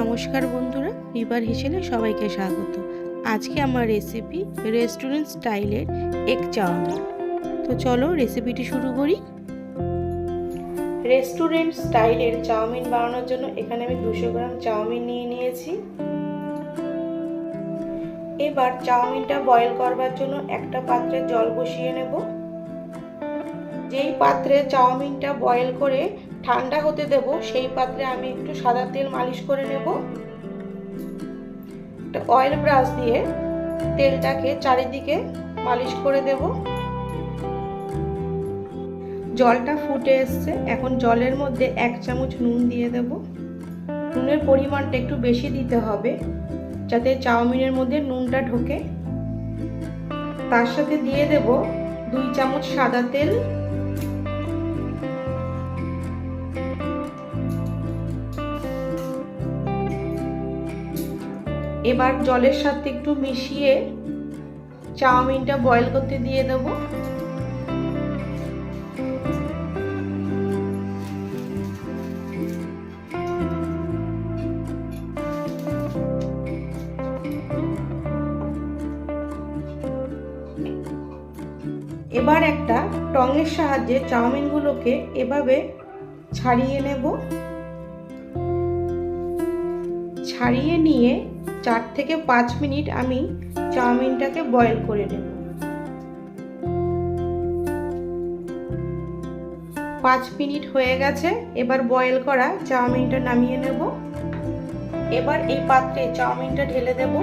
নমস্কার বন্ধুরা, রিভার হিসেলে সবাইকে স্বাগত। আজকে আমার রেসিপি রেস্টুরেন্ট স্টাইলের এগ চাউমিন। তো চলো রেসিপিটি শুরু করি। রেস্টুরেন্ট স্টাইলের চাউমিন বানানোর জন্য এখানে আমি 200 গ্রাম চাউমিন নিয়ে নিয়েছি। এবার চাউমিনটা বয়েল করবার জন্য একটা পাত্রে জল বসিয়ে নেব। যেই পাত্রে চাউমিনটা বয়েল করে ঠান্ডা হতে দেব সেই পাত্রে আমি একটু সাদা তেল মালিশ করে নেব। একটা অয়েল ব্রাশ দিয়ে তেলটাকে চারিদিকে মালিশ করে দেব। জলটা ফুটে এসছে, এখন জলের মধ্যে 1 চামচ নুন দিয়ে দেব। নুনের পরিমাণটা একটু বেশি দিতে হবে যাতে চাউমিনের মধ্যে নুনটা ঢোকে। তার সাথে দিয়ে দেব 2 চামচ সাদা তেল। এবার জলের সাথে একটু মিশিয়ে চাউমিনটা বয়েল করতে দিয়ে দেব। এবার একটা টঙের সাহায্যে চাউমিনগুলোকে এভাবে ছাড়িয়ে নেব। ছাড়িয়ে নিয়ে 4 থেকে 5 মিনিট আমি চাউমিনটাকে বয়েল করে নেব। 5 মিনিট হয়ে গেছে, এবার বয়েল করা চাউমিনটা নামিয়ে নেব। এবার এই পাত্রে চাউমিনটা ঢেলে দেব।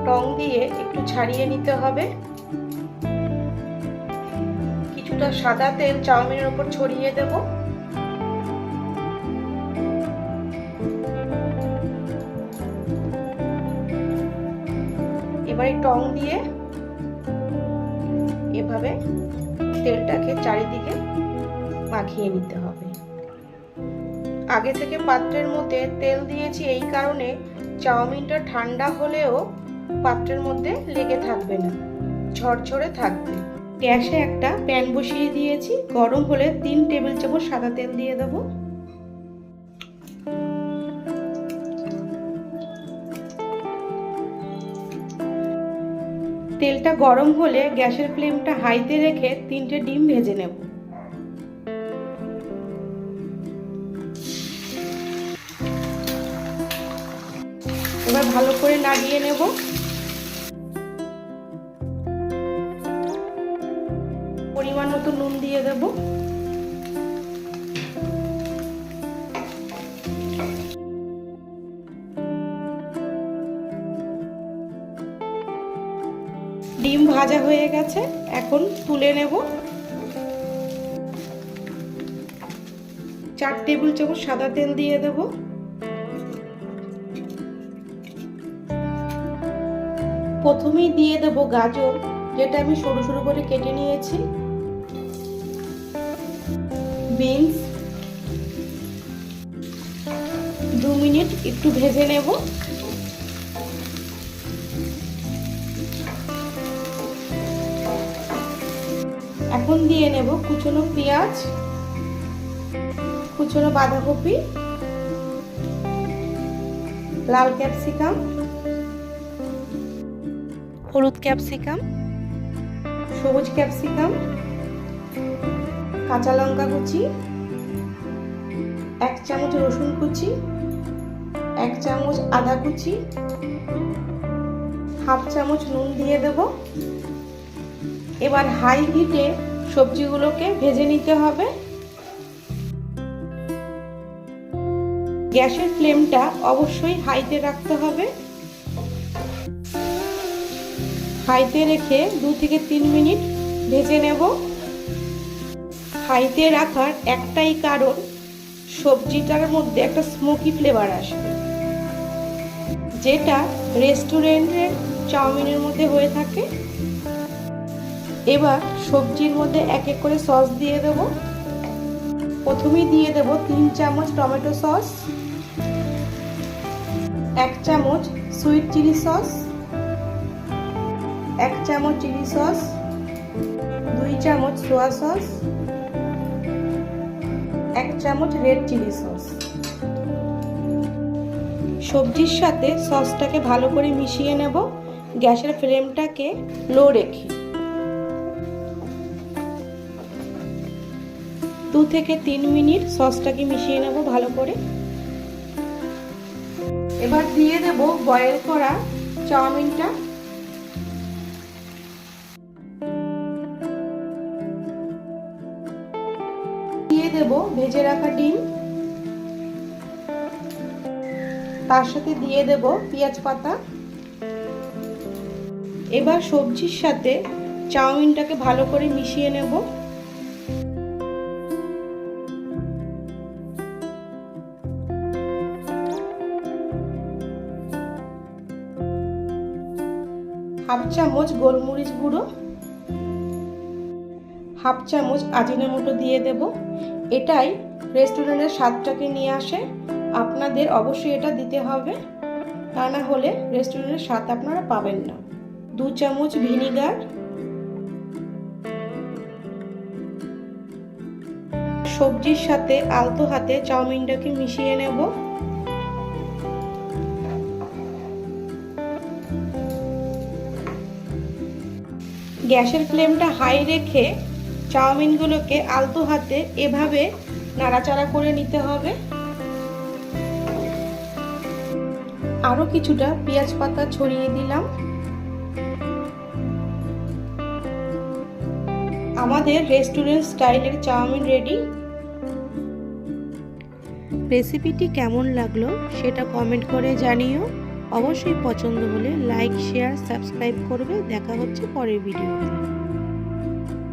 টং দিয়ে একটু ছাড়িয়ে নিতে হবে। কিছুটা সাদা তেল চাউমিনের উপর ছড়িয়ে দেব। এবার এই টং দিয়ে এভাবে তেলটাকে চারিদিকে মাখিয়ে নিতে হবে। আগে থেকে পাত্রের মধ্যে তেল দিয়েছি এই কারণে চাউমিনটা ঠান্ডা হলেও পাত্রের মধ্যে লেগে থাকবে না, ঝরঝরে থাকবে। গ্যাসে একটা প্যান বসিয়ে দিয়েছি, গরম হলে 3 টেবিল চামচ সাদা তেল দিয়ে দেব। তেলটা গরম হলে গ্যাসের ফ্লেমটা হাইতে রেখে 3টে ডিম ভেজে নেব। এবার ভালো করে নাড়িয়ে নেব। পরিমাণ মতো নুন দিয়ে দেব। ডিম ভাজা হয়ে গেছে, এখন তুলে নেব। 4 টেবিল চামচ সাদা তেল দিয়ে দেব। প্রথমেই দিয়ে দেব গাজর, যেটা আমি সরু সরু করে কেটে নিয়েছি। বিনস 2 মিনিট একটু ভেজে নেব। এখন দিয়ে নেব কুচনো পেঁয়াজ, কুচনো বাঁধাকপি, লাল ক্যাপসিকাম, হলুদ ক্যাপসিকাম, সবুজ ক্যাপসিকাম, কাঁচা লঙ্কা কুচি, 1 চামচ রসুন কুচি, 1 চামচ আদা কুচি, 1/2 চামচ নুন দিয়ে দেব। এবার হাই হিটে সবজিগুলোকে ভেজে নিতে হবে। গ্যাসের ফ্লেমটা অবশ্যই হাইতে রাখতে হবে। হাইতে রেখে 2 থেকে 3 মিনিট ভেজে নেব। হাইতে রাখার একটাই কারণ, সবজিটার মধ্যে একটা স্মোকি ফ্লেভার আসবে, যেটা রেস্টুরেন্টের চাউমিনের মধ্যে হয়ে থাকে। এবার সবজির মধ্যে এক এক করে সস দিয়ে দেব। প্রথমেই দিয়ে দেব 3 চামচ টমেটো সস, 1 চামচ সুইট চিলি সস, 1 চামচ চিলি সস, 2 চামচ সোয়া সস, 1 চামচ রেড চিলি সস। সবজির সাথে সসটাকে ভালো করে মিশিয়ে নেব, গ্যাসের ফ্লেমটাকে লো রেখে। 2 থেকে 3 মিনিট সসটাকে মিশিয়ে নেব ভালো করে। এবার দিয়ে দেব বয়েল করা চাউমিনটা। দিয়ে দেব ভেজে রাখা ডিম, তার সাথে দিয়ে দেব পেঁয়াজ পাতা। এবার সবজির সাথে চাউমিনটাকে ভালো করে মিশিয়ে নেব। হাফ চামচ গোলমরিচ গুঁড়ো, হাফ চামচ আজিনামোটো দিয়ে দেব। এটাই রেস্টুরেন্টের স্বাদটাকে নিয়ে আসে, আপনাদের অবশ্যই এটা দিতে হবে, তা না হলে রেস্টুরেন্টের স্বাদ আপনারা পাবেন না। 2 চামচ ভিনিগার। সবজির সাথে আলতো হাতে চাউমিনটাকে মিশিয়ে নেব। গ্যাসের ফ্লেমটা হাই রেখে চাউমিনগুলোকে আলতো হাতে এভাবে নাড়াচাড়া করে নিতে হবে। আরো কিছুটা পেঁয়াজ পাতা ছড়িয়ে দিলাম। আমাদের রেস্টুরেন্ট স্টাইলের চাউমিন রেডি। রেসিপিটি কেমন লাগলো সেটা কমেন্ট করে জানিও। অবশ্যই পছন্দ হলে লাইক, শেয়ার, সাবস্ক্রাইব করবে। দেখা হচ্ছে পরের ভিডিওতে।